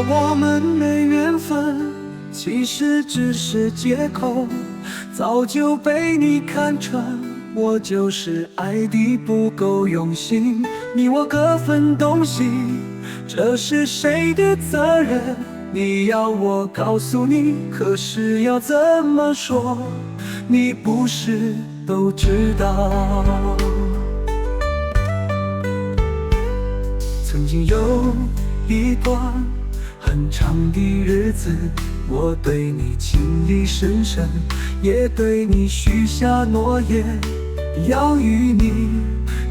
我们没缘分，其实只是借口，早就被你看穿，我就是爱的不够用心。你我各分东西，这是谁的责任？你要我告诉你，可是要怎么说？你不是都知道。曾经有一段很长的日子，我对你情意深深，也对你许下诺言，要与你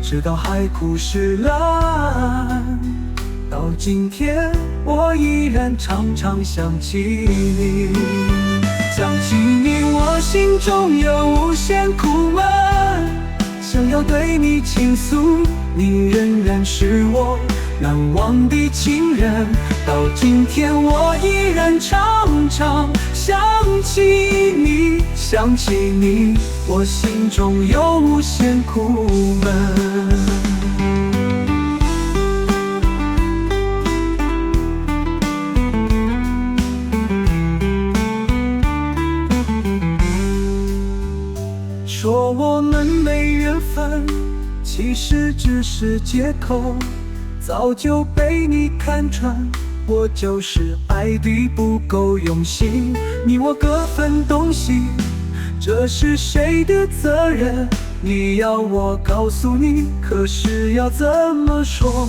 直到海枯石烂。到今天，我依然常常想起你，想起你，我心中有无限苦闷，想要对你倾诉，你仍然是我难忘的情人。到今天，我依然常常想起你，想起你，我心中有无限苦闷。说我们没缘分，其实只是借口，早就被你看穿，我就是爱的不够用心。你我各分东西，这是谁的责任？你要我告诉你，可是要怎么说？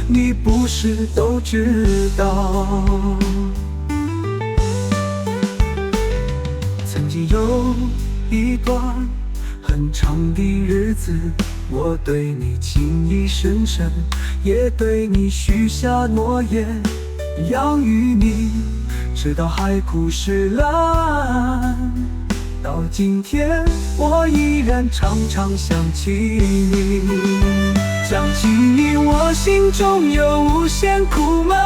你不是都知道。曾经有一段很长的日子，我对你情意深深，也对你许下诺言，要与你直到海枯石烂。到今天，我依然常常想起你，想起你，我心中有无限苦闷，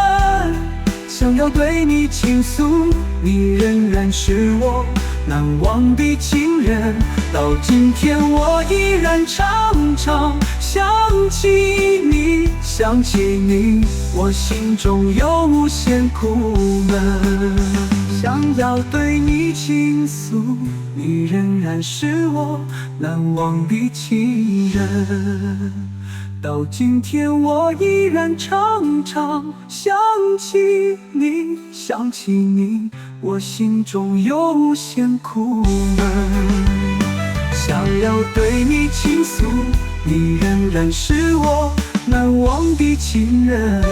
想要对你倾诉，你仍然是我难忘的情人。到今天，我依然常常想起你，想起你，我心中有无限苦闷，想要对你倾诉，你仍然是我难忘的情人。到今天，我依然常常想起你，想起你，我心中有无限苦闷。想要对你倾诉，你仍然是我难忘的情人。